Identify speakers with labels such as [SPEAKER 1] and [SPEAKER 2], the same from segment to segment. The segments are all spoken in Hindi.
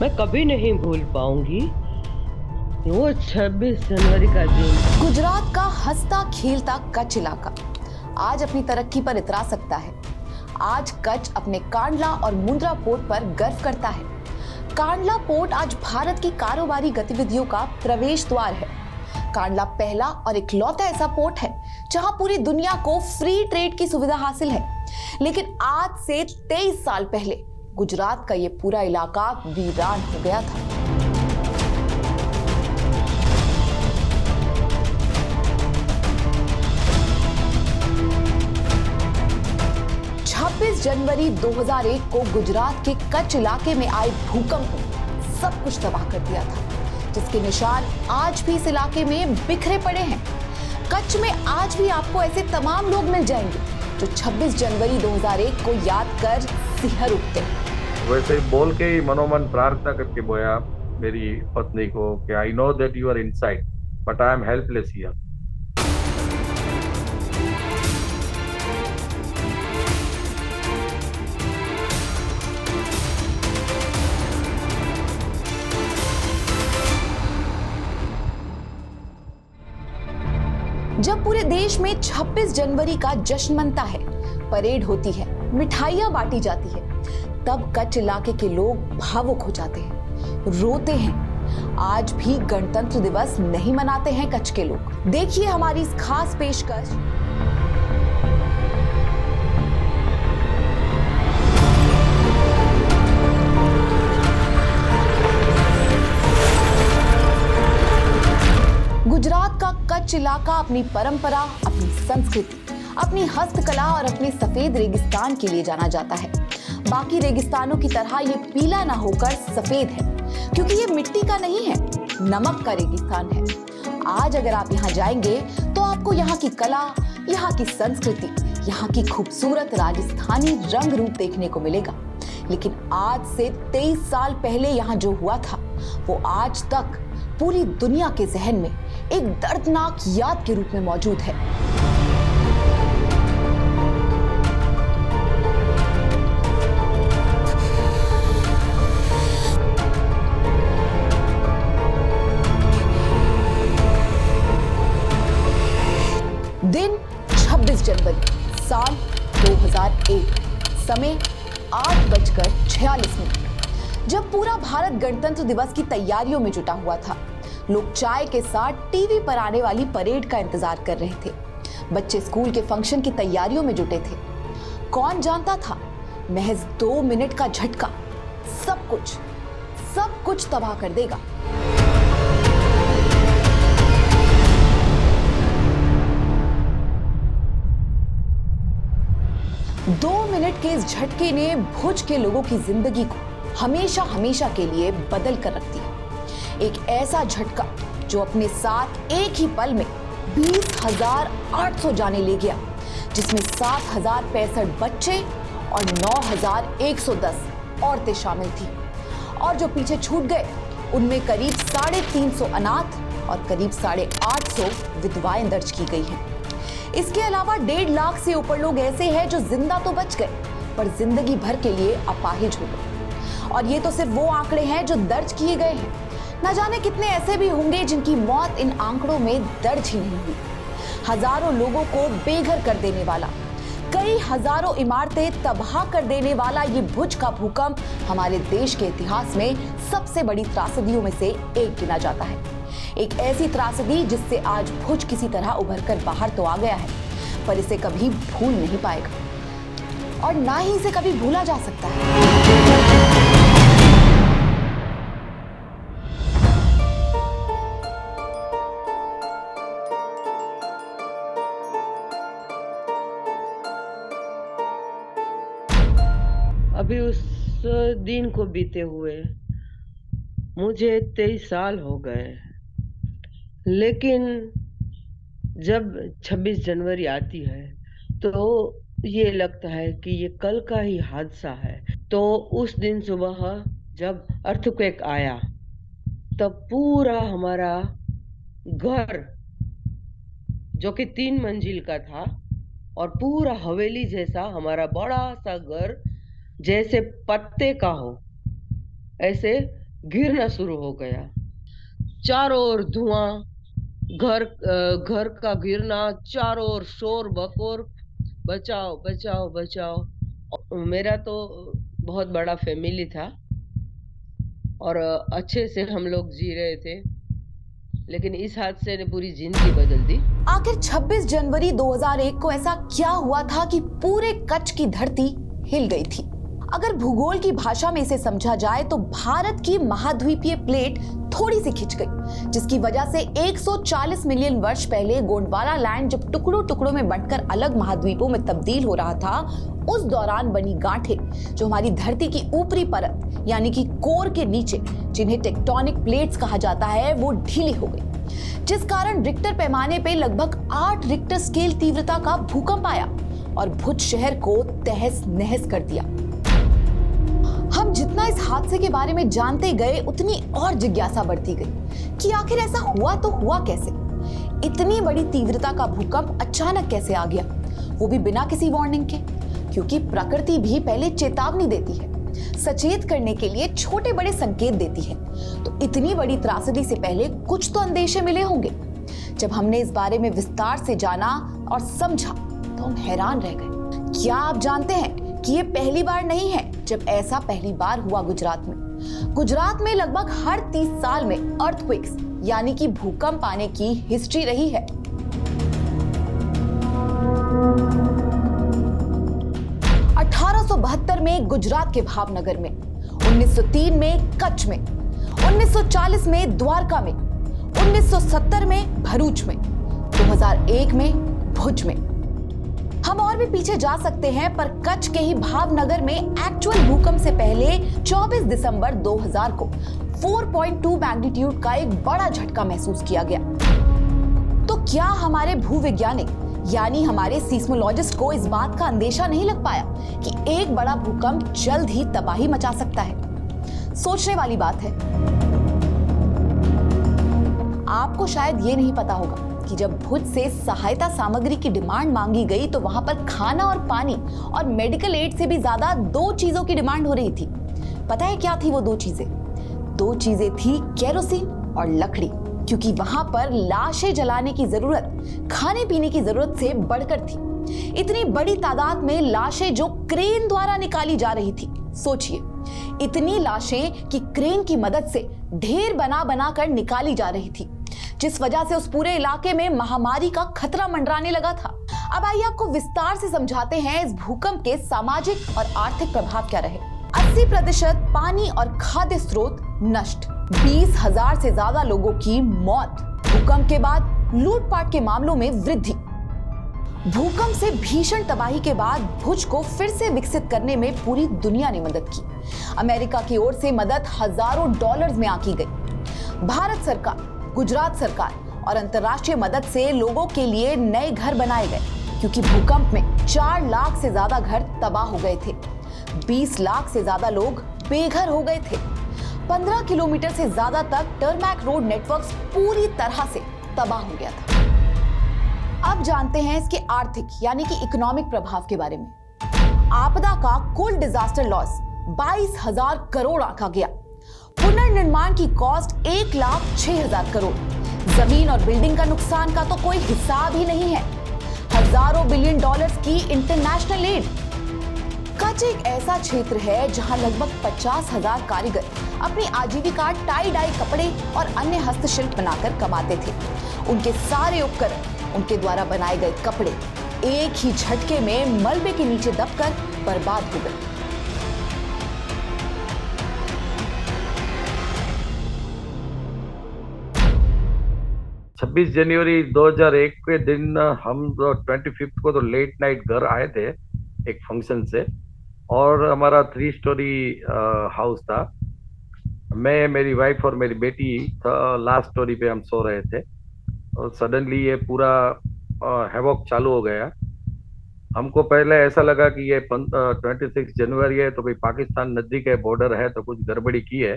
[SPEAKER 1] मैं कभी नहीं भूल पाऊंगी वो 26 जनवरी का दिन।
[SPEAKER 2] गुजरात का हंसता खेलता कच्छ इलाका आज अपनी तरक्की पर इतरा सकता है। आज कच्छ अपने कांडला और मुंद्रा पोर्ट पर गर्व करता है। कांडला पोर्ट आज भारत की कारोबारी गतिविधियों का प्रवेश द्वार है। कांडला पहला और इकलौता ऐसा पोर्ट है जहां पूरी दुनिया को फ्री ट्रेड की सुविधा हासिल है। लेकिन आज से 23 साल पहले गुजरात का ये पूरा इलाका वीरान हो गया था। 26 जनवरी 2001 को गुजरात के कच्छ इलाके में आए भूकंप ने सब कुछ तबाह कर दिया था, जिसके निशान आज भी इस इलाके में बिखरे पड़े हैं। कच्छ में आज भी आपको ऐसे तमाम लोग मिल जाएंगे जो 26 जनवरी 2001 को याद कर सिहर उठते हैं।
[SPEAKER 3] वैसे ही बोल के ही मनोमन प्रार्थना करके बोया मेरी पत्नी को कि I know that you are inside but I am helpless here.
[SPEAKER 2] जब पूरे देश में 26 जनवरी का जश्न मनता है, परेड होती है, मिठाइयां बांटी जाती है, तब कच्छ इलाके के लोग भावुक हो जाते हैं, रोते हैं। आज भी गणतंत्र दिवस नहीं मनाते हैं कच्छ के लोग। देखिए हमारी इस खास पेशकश। गुजरात का कच्छ इलाका अपनी परंपरा, अपनी संस्कृति, अपनी हस्तकला और अपने सफेद रेगिस्तान के लिए जाना जाता है। बाकी रेगिस्तानों की तरह ये पीला ना होकर सफेद है, क्योंकि ये मिट्टी का नहीं है, नमक का रेगिस्तान है। आज अगर आप यहाँ जाएंगे तो आपको यहाँ की कला, यहाँ की संस्कृति, यहाँ की खूबसूरत राजस्थानी रंग रूप देखने को मिलेगा। लेकिन आज से 23 साल पहले यहाँ जो हुआ था वो आज तक पूरी दुनिया के जहन में एक दर्दनाक याद के रूप में मौजूद है। दिन 26 जनवरी साल 2001, समय 8:46। जब पूरा भारत गणतंत्र दिवस की तैयारियों में जुटा हुआ था, लोग चाय के साथ टीवी पर आने वाली परेड का इंतजार कर रहे थे। बच्चे स्कूल के फंक्शन की तैयारियों में जुटे थे। कौन जानता था महज 2 मिनट का झटका सब कुछ तबाह कर देगा। दो मिनट के इस झटके ने भुज के लोगों की जिंदगी को हमेशा हमेशा के लिए बदल कर रख दिया। एक ऐसा झटका जो अपने साथ एक ही पल में 20,800 जाने ले गया, जिसमें 7,065 बच्चे और 9,110 औरतें शामिल थी। और जो पीछे छूट गए उनमें करीब 350 अनाथ और करीब 850 विधवाएं दर्ज की गई हैं। इसके अलावा 1.5 लाख से ऊपर लोग ऐसे हैं जो जिंदा तो बच गए पर जिंदगी भर के लिए अपाहिज हो गए। और ये तो सिर्फ वो आंकड़े हैं जो दर्ज किए गए हैं। न जाने कितने ऐसे भी होंगे जिनकी मौत इन आंकड़ों में दर्ज ही नहीं हुई। हजारों लोगों को बेघर कर देने वाला, कई हजारों इमारतें तबाह कर देने वाला ये भुज का भूकंप हमारे देश के इतिहास में सबसे बड़ी त्रासदियों में से एक गिना जाता है। एक ऐसी त्रासदी जिससे आज भुज किसी तरह उभर कर बाहर तो आ गया है, पर इसे कभी भूल नहीं पाएगा और ना ही इसे कभी भूला जा सकता है।
[SPEAKER 1] अभी उस दिन को बीते हुए मुझे 23 साल हो गए, लेकिन जब 26 जनवरी आती है तो ये लगता है कि ये कल का ही हादसा है। तो उस दिन सुबह जब अर्थक्वेक आया तब पूरा हमारा घर, जो कि 3 मंजिल का था और पूरा हवेली जैसा हमारा बड़ा सा घर जैसे पत्ते का हो, ऐसे गिरना शुरू हो गया। चारों ओर धुआं, घर का गिरना, चारों ओर शोर बकोर, बचाओ बचाओ बचाओ। मेरा तो बहुत बड़ा फैमिली था और अच्छे से हम लोग जी रहे थे, लेकिन इस हादसे ने पूरी जिंदगी बदल दी।
[SPEAKER 2] आखिर 26 जनवरी 2001 को ऐसा क्या हुआ था कि पूरे कच्छ की धरती हिल गई थी? अगर भूगोल की भाषा में इसे समझा जाए तो भारत की महाद्वीपीय प्लेट थोड़ी सी खिंच गई, जिसकी वजह से 140 मिलियन वर्ष पहले गोंडवाना लैंड जब टुकड़ों टुकड़ों में बंटकर अलग महाद्वीपों में तब्दील हो रहा था, उस दौरान बनी गांठें जो हमारी धरती की ऊपरी परत यानी कि कोर के नीचे, जिन्हें टेक्टोनिक प्लेट्स कहा जाता है, वो ढीली हो गई, जिस कारण रिक्टर पैमाने पे लगभग 8 रिक्टर स्केल तीव्रता का भूकंप आया और भुज शहर को तहस नहस कर दिया। हम जितना इस हादसे के बारे में जानते गए, उतनी और जिज्ञासा बढ़ती गई कि आखिर ऐसा हुआ तो हुआ कैसे? इतनी बड़ी तीव्रता का भूकंप अचानक कैसे आ गया, वो भी बिना किसी वार्निंग के? क्योंकि प्रकृति भी पहले चेतावनी देती है, सचेत करने के लिए छोटे बड़े संकेत देती है। तो इतनी बड़ी त्रासदी से पहले कुछ तो अंदेशे मिले होंगे। जब हमने इस बारे में विस्तार से जाना और समझा तो हम हैरान रह गए। क्या आप जानते हैं कि ये पहली बार नहीं है जब ऐसा पहली बार हुआ गुजरात में? गुजरात में लगभग हर 30 साल में अर्थक्वेक्स यानी कि भूकंप आने की हिस्ट्री रही है। 1872 में गुजरात के भावनगर में, 1903 में कच्छ में, 1940 में द्वारका में, 1970 में भरूच में, 2001 में भुज में। हम और भी पीछे जा सकते हैं, पर कच्छ के ही भावनगर में एक्चुअल भूकंप से पहले 24 दिसंबर 2000 को 4.2 मैग्नीट्यूड का एक बड़ा झटका महसूस किया गया। तो क्या हमारे भूवैज्ञानिक यानी हमारे सीस्मोलॉजिस्ट को इस बात का अंदेशा नहीं लग पाया कि एक बड़ा भूकंप जल्द ही तबाही मचा सकता है? सोचने वाली बात है। आपको शायद ये नहीं पता होगा कि जब भुज से सहायता सामग्री की डिमांड मांगी गई तो वहां पर खाना और पानी और मेडिकल एड से भी ज्यादा 2 चीजों की डिमांड हो रही थी। पता है क्या थी वो 2 चीजें? 2 चीजें थी केरोसिन और लकड़ी, क्योंकि वहां पर लाशें जलाने की जरूरत खाने पीने की जरूरत से बढ़कर थी। इतनी बड़ी तादाद में लाशें जो क्रेन द्वारा निकाली जा रही थी। सोचिए, इतनी लाशें कि क्रेन की मदद से ढेर बना बना कर निकाली जा रही थी, जिस वजह से उस पूरे इलाके में महामारी का खतरा मंडराने लगा था। अब आइए आपको विस्तार से समझाते हैं इस भूकंप के सामाजिक और आर्थिक प्रभाव क्या रहे। 80% पानी और खाद्य स्रोत नष्ट, 20,000 से ज्यादा लोगों की मौत, भूकंप के बाद लूटपाट के मामलों में वृद्धि। भूकंप से भीषण तबाही के बाद भुज को फिर से विकसित करने में पूरी दुनिया ने मदद की। अमेरिका की ओर से मदद हजारों डॉलर्स में आंकी गई। भारत सरकार, गुजरात सरकार और अंतर्राष्ट्रीय मदद से लोगों के लिए नए घर बनाए गए, क्योंकि भूकंप में 4 लाख से ज्यादा घर तबाह हो गए थे। 20 लाख से ज्यादा लोग बेघर हो गए थे। 15 किलोमीटर से ज्यादा तक टर्मैक रोड नेटवर्क पूरी तरह से तबाह हो गया था। अब जानते हैं इसके आर्थिक यानी कि इकोनॉमिक प्रभाव के बारे में। आपदा का कुल डिजास्टर लॉस 22,000 करोड़ आंका गया। पुनर्निर्माण की कॉस्ट 1,06,000 करोड़। जमीन और बिल्डिंग का नुकसान का तो कोई हिसाब ही नहीं है। हजारों बिलियन डॉलर्स की इंटरनेशनल एड। कच्छ एक ऐसा क्षेत्र है जहां लगभग 50,000 कारीगर अपनी आजीविका टाई डाई कपड़े और अन्य हस्तशिल्प बनाकर कमाते थे। उनके सारे उपकरण, उनके द्वारा बनाए गए कपड़े एक ही झटके में मलबे के नीचे दबकर बर्बाद हो गए।
[SPEAKER 3] छब्बीस जनवरी 2001 के दिन हम 25 को तो लेट नाइट घर आए थे एक फंक्शन से, और हमारा 3 स्टोरी हाउस था। मैं, मेरी वाइफ और मेरी बेटी लास्ट स्टोरी पे हम सो रहे थे, और सडनली ये पूरा हैवॉक चालू हो गया। हमको पहले ऐसा लगा कि ये 26 जनवरी है तो कोई पाकिस्तान नजदीक है, बॉर्डर है, तो कुछ गड़बड़ी की है।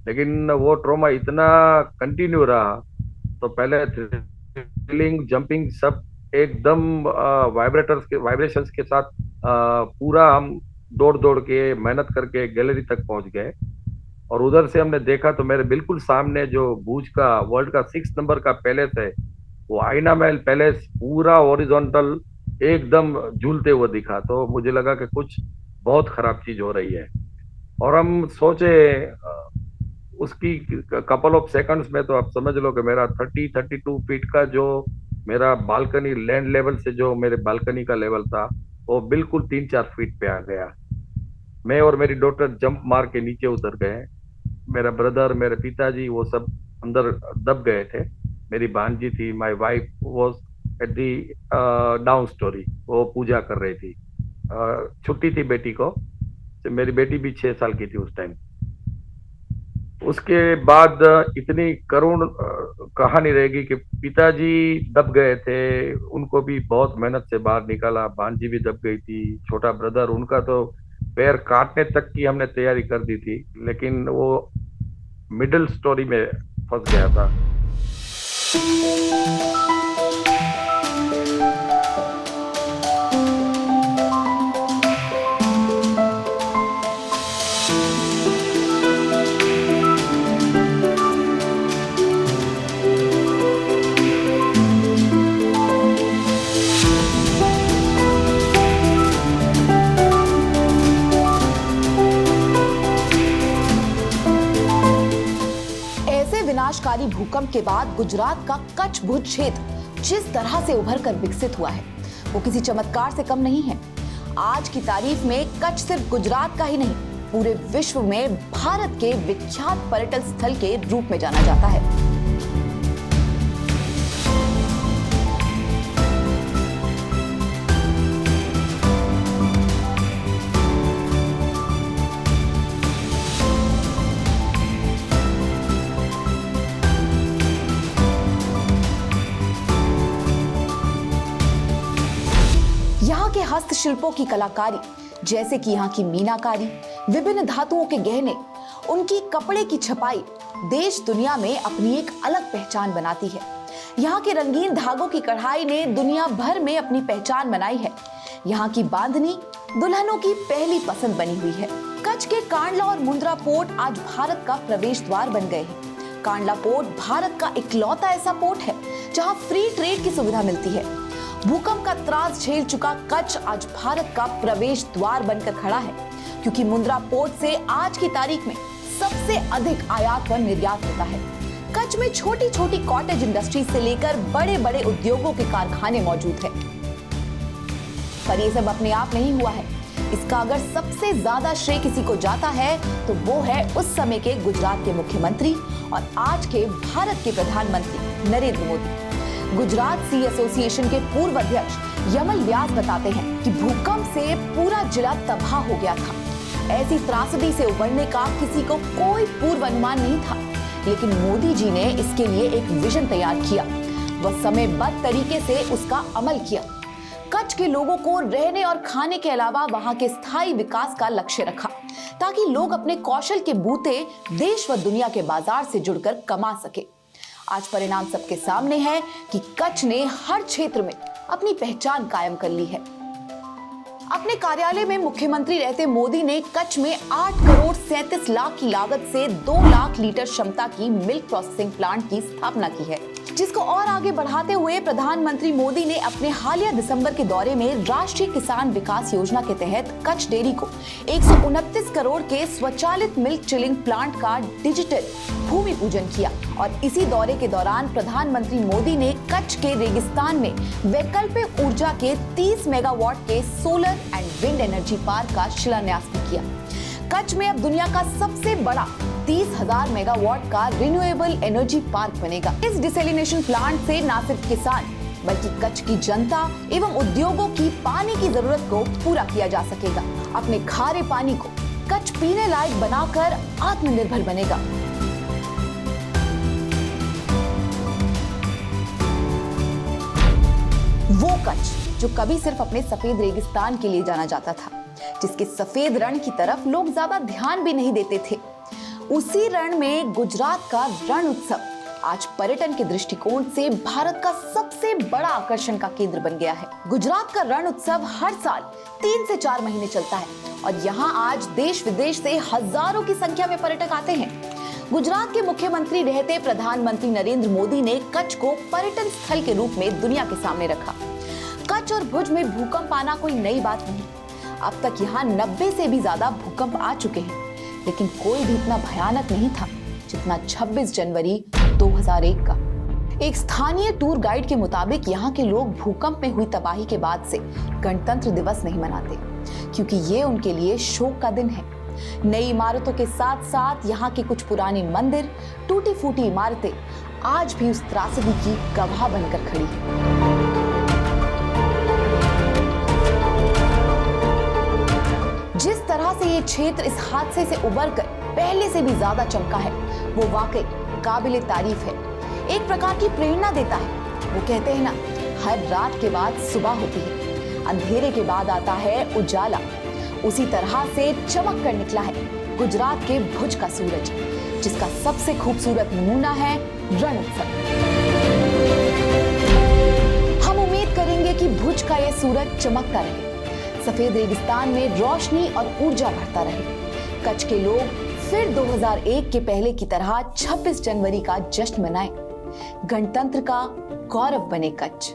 [SPEAKER 3] लेकिन वो ट्रॉमा इतना कंटिन्यू रहा, तो पहले थ्रिलिंग, जंपिंग सब एकदम वाइब्रेशंस के साथ पूरा हम दौड़ दौड़ के मेहनत करके गैलरी तक पहुंच गए। और उधर से हमने देखा तो मेरे बिल्कुल सामने जो भुज का वर्ल्ड का 6 नंबर का पैलेस है, वो आईना महल पैलेस पूरा ओरिजोनटल एकदम झूलते हुए दिखा। तो मुझे लगा कि कुछ बहुत खराब चीज हो रही है। और हम सोचे उसकी कपल ऑफ सेकंड्स में तो आप समझ लो कि मेरा 32 फीट का जो मेरा बालकनी लैंड लेवल से जो मेरे बालकनी का लेवल था, वो बिल्कुल 3-4 फीट पे आ गया। मैं और मेरी डॉटर जंप मार के नीचे उतर गए। मेरा ब्रदर, मेरे पिताजी, वो सब अंदर दब गए थे। मेरी भांजी थी, my wife was at the down story, वो पूजा कर रही थी। छुट्टी थी बेटी को। तो मेरी बेटी भी 6 साल की थी उस टाइम। उसके बाद इतनी करुण कहानी रहेगी कि पिताजी दब गए थे, उनको भी बहुत मेहनत से बाहर निकाला। भांजी भी दब गई थी। छोटा ब्रदर, उनका तो पैर काटने तक की हमने तैयारी कर दी थी, लेकिन वो मिडिल स्टोरी में फंस गया था।
[SPEAKER 2] ऐसे विनाशकारी भूकंप के बाद गुजरात का कच्छ भुज क्षेत्र जिस तरह से उभर कर विकसित हुआ है, वो किसी चमत्कार से कम नहीं है। आज की तारीख में कच्छ सिर्फ गुजरात का ही नहीं, पूरे विश्व में भारत के विख्यात पर्यटन स्थल के रूप में जाना जाता है। यहाँ के हस्तशिल्पों की कलाकारी, जैसे कि यहाँ की मीनाकारी, विभिन्न धातुओं के गहने, उनकी कपड़े की छपाई देश दुनिया में अपनी एक अलग पहचान बनाती है। यहाँ के रंगीन धागों की कढ़ाई ने दुनिया भर में अपनी पहचान बनाई है। यहाँ की बांधनी दुल्हनों की पहली पसंद बनी हुई है। कच्छ के कांडला और मुंद्रा पोर्ट आज भारत का प्रवेश द्वार बन गए हैं। कांडला पोर्ट भारत का इकलौता ऐसा पोर्ट है जहाँ फ्री ट्रेड की सुविधा मिलती है। भूकंप का त्रास झेल चुका कच्छ आज भारत का प्रवेश द्वार बनकर खड़ा है, क्योंकि मुंद्रा पोर्ट से आज की तारीख में सबसे अधिक आयात व निर्यात होता है। कच्छ में छोटी छोटी कॉटेज इंडस्ट्री से लेकर बड़े बड़े उद्योगों के कारखाने मौजूद हैं। पर ये सब अपने आप नहीं हुआ है। इसका अगर सबसे ज्यादा श्रेय किसी को जाता है तो वो है उस समय के गुजरात के मुख्यमंत्री और आज के भारत के प्रधानमंत्री नरेंद्र मोदी। गुजरात सी एसोसिएशन के पूर्व अध्यक्ष यमल व्यास बताते हैं कि भूकंप से पूरा जिला तबाह हो गया था। ऐसी त्रासदी से उबरने का किसी को कोई पूर्व अनुमान नहीं था, लेकिन मोदी जी ने इसके लिए एक विजन तैयार किया व समयबद्ध तरीके से उसका अमल किया। कच्छ के लोगों को रहने और खाने के अलावा वहां के स्थायी विकास का लक्ष्य रखा, ताकि लोग अपने कौशल के बूते देश व दुनिया के बाजार से जुड़कर कमा सके। आज परिणाम सबके सामने है कि कच्छ ने हर क्षेत्र में अपनी पहचान कायम कर ली है। अपने कार्यालय में मुख्यमंत्री रहते मोदी ने कच्छ में 8 करोड़ 37 लाख की लागत से 2 लाख लीटर क्षमता की मिल्क प्रोसेसिंग प्लांट की स्थापना की है, जिसको और आगे बढ़ाते हुए प्रधानमंत्री मोदी ने अपने हालिया दिसंबर के दौरे में राष्ट्रीय किसान विकास योजना के तहत कच्छ डेयरी को 129 करोड़ के स्वचालित मिल्क चिलिंग प्लांट का डिजिटल भूमि पूजन किया। और इसी दौरे के दौरान प्रधानमंत्री मोदी ने कच्छ के रेगिस्तान में वैकल्पिक ऊर्जा के 30 मेगावाट के solar and wind energy park का शिलान्यास भी किया। कच्छ में अब दुनिया का सबसे बड़ा 30,000 मेगावाट का रिन्यूएबल एनर्जी पार्क बनेगा। इस डिसैलिनेशन प्लांट से न सिर्फ किसान बल्कि कच्छ की जनता एवं उद्योगों की पानी की जरूरत को पूरा किया जा सकेगा। अपने खारे पानी को कच्छ पीने लायक बनाकर आत्मनिर्भर बनेगा। वो कच्छ जो कभी सिर्फ अपने सफेद रेगिस्तान के लिए जाना जाता था, जिसके सफेद रण की तरफ लोग ज्यादा ध्यान भी नहीं देते थे, उसी रण में गुजरात का रण उत्सव आज पर्यटन के दृष्टिकोण से भारत का सबसे बड़ा आकर्षण का केंद्र बन गया है। गुजरात का रण उत्सव हर साल 3 से 4 महीने चलता है और यहाँ आज देश विदेश से हजारों की संख्या में पर्यटक आते हैं। गुजरात के मुख्यमंत्री रहते प्रधानमंत्री नरेंद्र मोदी ने कच्छ को पर्यटन स्थल के रूप में दुनिया के सामने रखा। कच्छ और भुज में भूकंप आना कोई नई बात नहीं। अब तक यहाँ 90 से भी ज्यादा भूकंप आ चुके हैं, लेकिन कोई भी इतना भयानक नहीं था जितना 26 जनवरी 2001 का। एक स्थानीय टूर गाइड के मुताबिक यहाँ के लोग भूकंप में हुई तबाही के बाद से गणतंत्र दिवस नहीं मनाते, क्योंकि ये उनके लिए शोक का दिन है। नई इमारतों के साथ साथ यहाँ के कुछ पुराने मंदिर, टूटी फूटी इमारतें आज भी उस त्रासदी की गवाह बनकर खड़ी हैं। जिस तरह से ये क्षेत्र इस हादसे से उबरकर पहले से भी ज्यादा चमका है, वो वाकई काबिले तारीफ है। एक प्रकार की प्रेरणा देता है। वो कहते हैं ना, हर रात के बाद सुबह होती है, अंधेरे के बाद आता है उजाला। उसी तरह से चमक कर निकला है गुजरात के भुज का सूरज, जिसका सबसे खूबसूरत नमूना है रण उत्सव। हम उम्मीद करेंगे कि भुज का यह सूरज चमकता रहे, सफेद रेगिस्तान में रोशनी और ऊर्जा भरता रहे। कच्छ के लोग फिर 2001 के पहले की तरह 26 जनवरी का जश्न मनाएं। गणतंत्र का गौरव बने कच्छ।